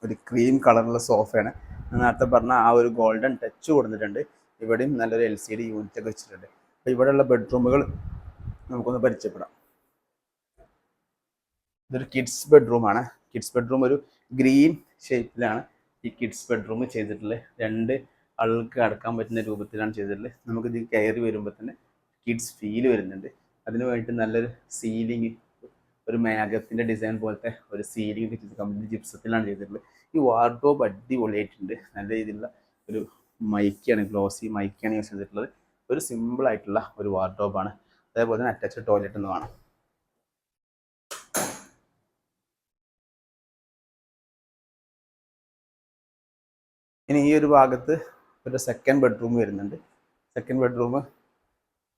ഒരു ക്രീം കളറുള്ള സോഫയാണ്. നേരത്തെ പറഞ്ഞ ആ ഒരു ഗോൾഡൻ ടച്ച് കൊടുത്തിട്ടുണ്ട്. ഇവിടെയും നല്ലൊരു LCD യൂണിറ്റ് ഒക്കെ വെച്ചിട്ടുണ്ട്. അപ്പോൾ ഇവിടെയുള്ള ബെഡ്റൂമുകൾ നമുക്കൊന്ന് പരിചയപ്പെടാം. ഇതൊരു കിഡ്സ് ബെഡ്റൂമാണ്. കിഡ്സ് ബെഡ്റൂം ഒരു ഗ്രീൻ ഷേപ്പിലാണ് ഈ കിഡ്സ് ബെഡ്റൂം ചെയ്തിട്ടുള്ളത്. 2 ആൾക്ക് അടക്കാൻ പറ്റുന്ന രൂപത്തിലാണ് ചെയ്തിട്ടുള്ളത്. നമുക്കിത് കയറി വരുമ്പോൾ തന്നെ കിഡ്സ് ഫീൽ വരുന്നുണ്ട്. അതിന് വേണ്ടിയിട്ട് നല്ലൊരു സീലിംഗ്, ഒരു മേഘത്തിൻ്റെ ഡിസൈൻ പോലത്തെ ഒരു സീലിംഗ് ഒക്കെ ചെയ്ത് കംപ്ലീറ്റ് ജിപ്സത്തിലാണ് ചെയ്തിട്ടുള്ളത്. ഈ വാർഡ്രോബ് അടിപൊളിയായിട്ടുണ്ട്. നല്ല രീതിയിലുള്ള ഒരു മൈക്കാണ്, ഗ്ലോസി മൈക്കാണ് യൂസ് ചെയ്തിട്ടുള്ളത്. ഒരു സിമ്പിൾ ആയിട്ടുള്ള ഒരു വാർഡ്രോബാണ്. അതേപോലെ തന്നെ അറ്റാച്ച്ഡ് ടോയ്ലറ്റ് എന്ന് വേണം. ഇനി ഈ ഒരു ഭാഗത്ത് ഒരു സെക്കൻഡ് ബെഡ്റൂം വരുന്നുണ്ട്. സെക്കൻഡ് ബെഡ്റൂം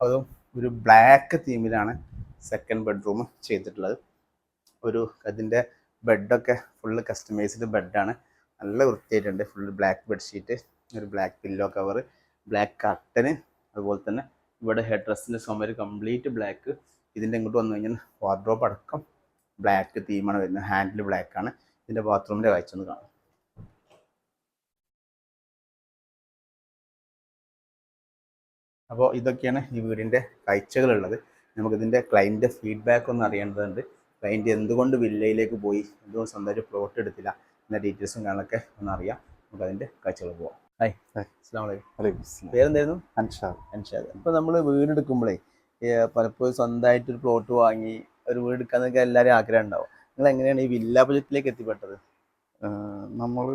അതും ഒരു ബ്ലാക്ക് തീമിലാണ് സെക്കൻഡ് ബെഡ്റൂം ചെയ്തിട്ടുള്ളത്. അതിൻ്റെ ബെഡൊക്കെ ഫുള്ള് കസ്റ്റമൈസ്ഡ് ബെഡാണ്. നല്ല വൃത്തിയായിട്ടുണ്ട്. ഫുള്ള് ബ്ലാക്ക് ബെഡ്ഷീറ്റ്, ഒരു black pillow cover, black curtain, അതുപോലെ തന്നെ ഇവിടെ ഹെഡ് ഡ്രസ്സിൻ്റെ ചുമര് കംപ്ലീറ്റ് ബ്ലാക്ക്. ഇതിൻ്റെ ഇങ്ങോട്ട് വന്നു കഴിഞ്ഞാൽ വാർഡ്രോബ് അടക്കം ബ്ലാക്ക് തീമാണ് വരുന്നത്. ഹാൻഡിൽ ബ്ലാക്കാണ്. ഇതിൻ്റെ ബാത്റൂമിൻ്റെ കാഴ്ച ഒന്ന് കാണാം. അപ്പോൾ ഇതൊക്കെയാണ് ഈ വീടിൻ്റെ കാഴ്ചകളുള്ളത്. നമുക്കിതിൻ്റെ ക്ലൈൻറ്റ് ഫീഡ്ബാക്ക് ഒന്ന് അറിയേണ്ടതുണ്ട്. ക്ലൈൻറ്റ് എന്തുകൊണ്ട് വില്ലയിലേക്ക് പോയി, എന്തുകൊണ്ട് സ്വന്തമായിട്ട് പ്ലോട്ട് എടുത്തില്ല എന്ന ഡീറ്റെയിൽസും കാര്യങ്ങളൊക്കെ ഒന്ന് അറിയാം. നമുക്ക് അതിൻ്റെ കാഴ്ചകൾ പോവാം. ഹായ്, അസ്സലാമു അലൈക്കും. പേരെന്തായിരുന്നു? അൻഷാദ്. അപ്പോൾ നമ്മൾ വീടെടുക്കുമ്പോഴേ പലപ്പോഴും സ്വന്തമായിട്ടൊരു പ്ലോട്ട് വാങ്ങി ഒരു വീട് എടുക്കാന്നൊക്കെ എല്ലാവരും ആഗ്രഹം ഉണ്ടാവും. നിങ്ങൾ എങ്ങനെയാണ് ഈ വില്ല ബജറ്റിലേക്ക് എത്തിപ്പെട്ടത്? നമ്മൾ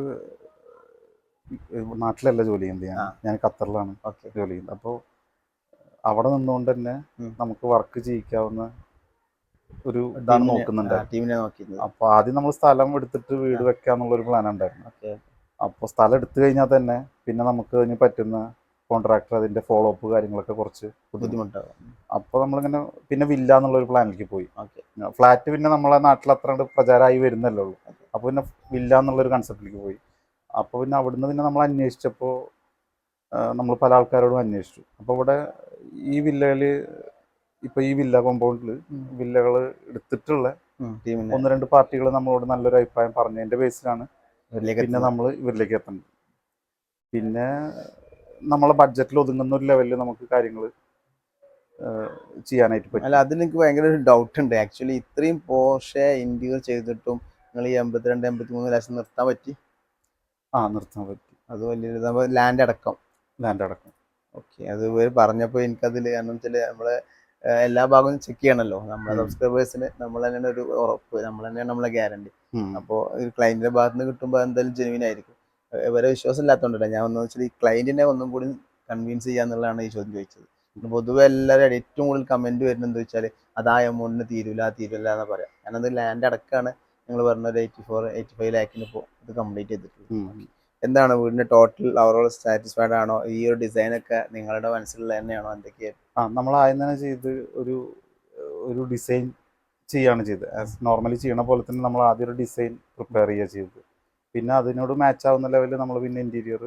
നാട്ടിലല്ല ജോലി ചെയ്യുന്നത്. ഞാൻ ഖത്തറിലാണ് ജോലി ചെയ്യുന്നത്. അപ്പോൾ അവിടെ നിന്നുകൊണ്ട് തന്നെ നമുക്ക് വർക്ക് ചെയ്യിക്കാവുന്ന ഒരു ഇതാണ് നോക്കുന്നുണ്ട്. ടീമിനെ നോക്കിയത്. അപ്പോൾ ആദ്യം നമ്മൾ സ്ഥലം എടുത്തിട്ട് വീട് വെക്കാന്നുള്ളൊരു പ്ലാൻ ഉണ്ടായിരുന്നു. അപ്പോൾ സ്ഥലം എടുത്തു കഴിഞ്ഞാൽ തന്നെ പിന്നെ നമുക്ക് അതിന് പറ്റുന്ന കോൺട്രാക്ടർ അതിൻ്റെ ഫോളോ അപ്പ് കാര്യങ്ങളൊക്കെ കുറച്ച് ബുദ്ധിമുട്ടാകും. അപ്പോൾ നമ്മളിങ്ങനെ പിന്നെ വില്ല എന്നുള്ളൊരു പ്ലാനിലേക്ക് പോയി. ഫ്ലാറ്റ് പിന്നെ നമ്മളെ നാട്ടിൽ അത്ര പ്രചാരമായി വരുന്നല്ലേ ഉള്ളൂ. അപ്പോൾ പിന്നെ വില്ല എന്നുള്ളൊരു കൺസെപ്റ്റിലേക്ക് പോയി. അപ്പോൾ പിന്നെ അവിടുന്ന് പിന്നെ നമ്മൾ അന്വേഷിച്ചപ്പോൾ നമ്മൾ പല ആൾക്കാരോടും അന്വേഷിച്ചു. അപ്പോൾ ഇവിടെ ഈ വില്ലയിൽ ഇപ്പോൾ ഈ വില്ല കോമ്പൗണ്ടിൽ വില്ലകൾ എടുത്തിട്ടുള്ള 1-2 പാർട്ടികൾ നമ്മളോട് നല്ലൊരു അഭിപ്രായം പറഞ്ഞതിൻ്റെ ബേസിലാണ് പിന്നെ നമ്മൾ ഇവരിലേക്ക് എത്തുന്നത്. പിന്നെ നമ്മളെ ബഡ്ജറ്റിൽ ഒതുങ്ങുന്ന ഒരു ലെവലിൽ നമുക്ക് കാര്യങ്ങൾ ചെയ്യാനായിട്ട് പറ്റും. അല്ല, അതിൽ എനിക്ക് ഭയങ്കര ഒരു ഡൗട്ട് ഉണ്ട്. ആക്ച്വലി ഇത്രയും പോഷെ ഇന്റീരിയർ ചെയ്തിട്ടും നിങ്ങൾ ഈ 82-83 ലക്ഷം നിർത്താൻ പറ്റി? നിർത്താൻ പറ്റി. അത് വലിയ ലാൻഡ് അടക്കം. ഓക്കെ, അത് ഇവർ പറഞ്ഞപ്പോൾ എനിക്കതിൽ, കാരണം വെച്ചാൽ നമ്മളെ എല്ലാ ഭാഗവും ചെക്ക് ചെയ്യണമല്ലോ. നമ്മളെ സബ്സ്ക്രൈബേഴ്സിന് നമ്മൾ തന്നെയാണ് ഒരു ഉറപ്പ്, നമ്മൾ തന്നെയാണ് നമ്മളെ ഗ്യാരണ്ടി. അപ്പോൾ ഈ ക്ലൈന്റിന്റെ ഭാഗത്ത് നിന്ന് കിട്ടുമ്പോൾ എന്തായാലും ജെനുവിൻ ആയിരിക്കും. ഇവരെ വിശ്വാസം ഇല്ലാത്തതുകൊണ്ടല്ല ഞാൻ ഒന്നും വെച്ചാൽ ഈ ക്ലൈന്റിനെ ഒന്നും കൂടി കൺവിൻസ് ചെയ്യാന്നുള്ളതാണ് ഈ ചോദ്യം ചോദിച്ചത്. പൊതുവെ എല്ലാവരും ഏറ്റവും കൂടുതൽ കമന്റ് വരുന്നത് എന്താ വെച്ചാൽ അത് ആ എമൗണ്ടിന് തീരൂല എന്ന് പറയാം. കാരണം അത് ലാൻഡ് അടക്കമാണ് നിങ്ങൾ പറഞ്ഞ ഒരു 84-85 ലാഖിന് ഇപ്പോൾ ഇത് കംപ്ലീറ്റ് ചെയ്തിട്ടുള്ളത്. എന്താണ് വീടിന്റെ ടോട്ടൽ ഓവറോൾ സാറ്റിസ്ഫൈഡ് ആണോ? ഈ ഒരു ഡിസൈനൊക്കെ നിങ്ങളുടെ മനസ്സിലുള്ള തന്നെയാണോ? എന്തൊക്കെയാണ് നമ്മൾ ആദ്യം തന്നെ ചെയ്ത് ഒരു ഡിസൈൻ ചെയ്യാണ് ചെയ്തത്. നോർമലി ചെയ്യണ പോലെ തന്നെ നമ്മൾ ആദ്യം ഒരു ഡിസൈൻ പ്രിപ്പയർ ചെയ്യുക ചെയ്തത്. പിന്നെ അതിനോട് മാച്ച് ആവുന്ന ലെവലിൽ നമ്മൾ പിന്നെ ഇന്റീരിയർ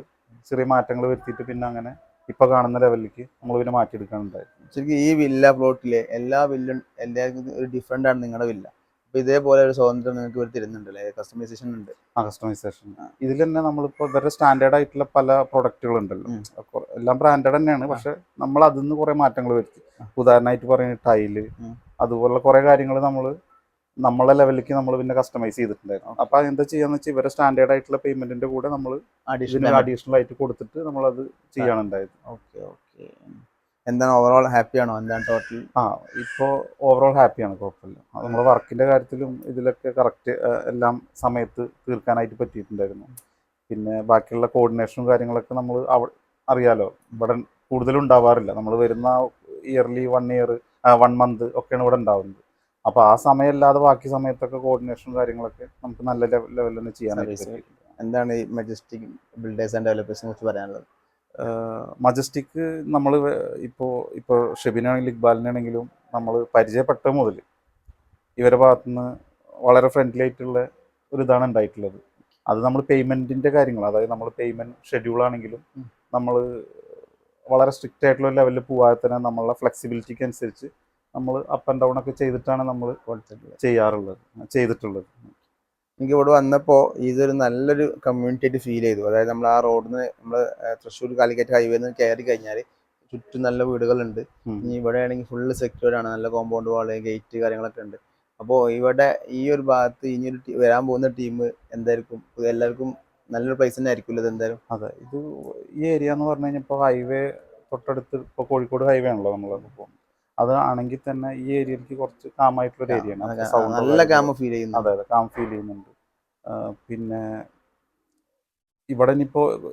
ചെറിയ മാറ്റങ്ങൾ വരുത്തിയിട്ട് പിന്നെ അങ്ങനെ ഇപ്പൊ കാണുന്ന ലെവലിലേക്ക് നമ്മൾ പിന്നെ മാറ്റിയെടുക്കാനുണ്ടായിരുന്നു. ശരിക്കും ഈ വില്ല പ്ലോട്ടിലെ എല്ലാ എല്ലാവർക്കും ഒരു ഡിഫറെന്റ് ആണ് നിങ്ങളുടെ വില്ല. അപ്പൊ ഇതേപോലെ ഒരു സ്വാതന്ത്ര്യം നിങ്ങൾക്ക് ഇവർ തരുന്നുണ്ടല്ലേ? കസ്റ്റമൈസേഷൻ ഉണ്ട്. കസ്റ്റമൈസേഷൻ ഇതിൽ തന്നെ നമ്മളിപ്പോൾ ഇവരുടെ സ്റ്റാൻഡേർഡ് ആയിട്ടുള്ള പല പ്രൊഡക്റ്റുകളുണ്ടല്ലോ. എല്ലാം ബ്രാൻഡഡ് തന്നെയാണ്. പക്ഷെ നമ്മൾ അതിൽ നിന്ന് കുറെ മാറ്റങ്ങൾ വരുത്തി. ഉദാഹരണമായിട്ട് പറയുന്നത് ടൈല്, അതുപോലുള്ള കുറെ കാര്യങ്ങൾ നമ്മളെ ലെവലിലേക്ക് നമ്മൾ പിന്നെ കസ്റ്റമൈസ് ചെയ്തിട്ടുണ്ടായിരുന്നു. അപ്പൊ എന്താ ചെയ്യാന്ന് വെച്ചാൽ ഇവരെ സ്റ്റാൻഡേർഡ് ആയിട്ടുള്ള പേയ്മെന്റിന്റെ കൂടെ നമ്മൾ അഡീഷണൽ ആയിട്ട് കൊടുത്തിട്ട് നമ്മളത് ചെയ്യാനുണ്ടായിരുന്നു. ഓക്കെ. എന്താണ് ഓവറോൾ ഹാപ്പി ആണോ? എന്താണ് ടോട്ടൽ? ഇപ്പോൾ ഓവറോൾ ഹാപ്പിയാണ്, കുഴപ്പമില്ല. അത് നമ്മുടെ വർക്കിൻ്റെ കാര്യത്തിലും ഇതിലൊക്കെ കറക്റ്റ് എല്ലാം സമയത്ത് തീർക്കാനായിട്ട് പറ്റിയിട്ടുണ്ടായിരുന്നു. പിന്നെ ബാക്കിയുള്ള കോർഡിനേഷനും കാര്യങ്ങളൊക്കെ നമ്മൾ അറിയാലോ, ഇവിടെ കൂടുതലും ഉണ്ടാവാറില്ല. നമ്മൾ വരുന്ന ഇയർലി 1 മന്ത് ഒക്കെയാണ് ഇവിടെ ഉണ്ടാവുന്നത്. അപ്പോൾ ആ സമയമല്ലാതെ ബാക്കി സമയത്തൊക്കെ കോർഡിനേഷനും കാര്യങ്ങളൊക്കെ നമുക്ക് നല്ല ലെവലിൽ തന്നെ ചെയ്യാനായിട്ട് സർവീസ്. പറ്റിയിട്ടുണ്ട്. എന്താണ് ഈ മെജസ്റ്റിക് ബിൽഡേഴ്സ് ആൻഡ് ഡെവലപ്പേഴ്സിനെ കുറിച്ച് പറയാനുള്ളത്? മജസ്റ്റിക് നമ്മൾ ഇപ്പോൾ ഷെബിനാണെങ്കിലും ഇക്ബാലിനാണെങ്കിലും നമ്മൾ പരിചയപ്പെട്ട മുതൽ ഇവരുടെ ഭാഗത്തുനിന്ന് വളരെ ഫ്രണ്ട്ലി ആയിട്ടുള്ള ഒരു ഇതാണ് ഉണ്ടായിട്ടുള്ളത്. അത് നമ്മൾ പേയ്മെൻറ്റിൻ്റെ കാര്യങ്ങൾ, അതായത് നമ്മൾ പേയ്മെൻറ്റ് ഷെഡ്യൂളാണെങ്കിലും നമ്മൾ വളരെ സ്ട്രിക്റ്റ് ആയിട്ടുള്ള ലെവലിൽ പോകാതെ തന്നെ നമ്മളുടെ ഫ്ലെക്സിബിലിറ്റിക്ക് അനുസരിച്ച് നമ്മൾ അപ്പ് ആൻഡ് ഡൗൺ ഒക്കെ ചെയ്തിട്ടാണ് നമ്മൾ ചെയ്തിട്ടുള്ളത്. എനിക്ക് ഇവിടെ വന്നപ്പോൾ ഇതൊരു നല്ലൊരു കമ്മ്യൂണിറ്റി ആയിട്ട് ഫീൽ ചെയ്തു. അതായത് നമ്മൾ ആ റോഡിൽ നിന്ന് നമ്മൾ തൃശ്ശൂർ കാലിക്കറ്റ് ഹൈവേ നിന്ന് കയറി കഴിഞ്ഞാൽ ചുറ്റും നല്ല വീടുകളുണ്ട്. ഇനി ഇവിടെ ആണെങ്കിൽ ഫുള്ള് സെക്യൂർഡ് ആണ്, നല്ല കോമ്പൗണ്ട് വാള്, ഗേറ്റ് കാര്യങ്ങളൊക്കെ ഉണ്ട്. അപ്പോൾ ഇവിടെ ഈ ഒരു ഭാഗത്ത് ഇനിയൊരു വരാൻ പോകുന്ന ടീം എന്തായിരിക്കും, എല്ലാവർക്കും നല്ലൊരു പ്ലേസ് തന്നെ ആയിരിക്കും ഇത് എന്തായാലും. അതെ, ഇത് ഈ ഏരിയ എന്ന് പറഞ്ഞു കഴിഞ്ഞാൽ ഇപ്പോൾ ഹൈവേ തൊട്ടടുത്ത്, ഇപ്പോൾ കോഴിക്കോട് ഹൈവേ ആണല്ലോ നമ്മളപ്പോൾ, അത് ആണെങ്കിൽ തന്നെ ഈ ഏരിയയിലേക്ക് കുറച്ച് കാമായിട്ടുള്ളൊരു ഏരിയയാണ്. നല്ല കാമ ഫീൽ ചെയ്യുന്നു. അതെ, കാം ഫീൽ ചെയ്യുന്നുണ്ട്. പിന്നെ ഇവിടെ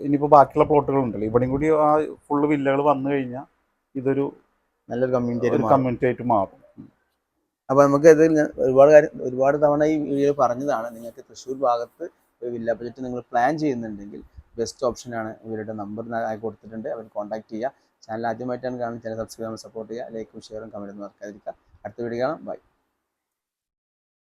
ഇനിയിപ്പോൾ ബാക്കിയുള്ള പ്ലോട്ടുകളുണ്ടല്ലോ, ഇവിടെയും കൂടി ആ ഫുള്ള് വില്ലകൾ വന്നു കഴിഞ്ഞാൽ ഇതൊരു നല്ലൊരു കമ്മ്യൂണിറ്റി ആയിട്ട് മാറും. അപ്പോൾ നമുക്ക് ഇത് ഒരുപാട് തവണ ഈ വീഡിയോ പറഞ്ഞതാണ്, നിങ്ങൾക്ക് തൃശ്ശൂർ ഭാഗത്ത് ഒരു വില്ല ബജറ്റ് നിങ്ങൾ പ്ലാൻ ചെയ്യുന്നുണ്ടെങ്കിൽ ബെസ്റ്റ് ഓപ്ഷനാണ്. ഇവരുടെ നമ്പർ കൊടുത്തിട്ടുണ്ട്, അവർ കോൺടാക്ട് ചെയ്യുക. ചാനൽ ആദ്യമായിട്ടാണ് കാണുന്നത്, ചാനൽ സബ്സ്ക്രൈബ് സപ്പോർട്ട് ചെയ്യുക, ലൈക്കും ഷെയറും കമൻറ്റും മറക്കാതിരിക്കുക. അടുത്ത വീഡിയോ കാണാം. ബൈ.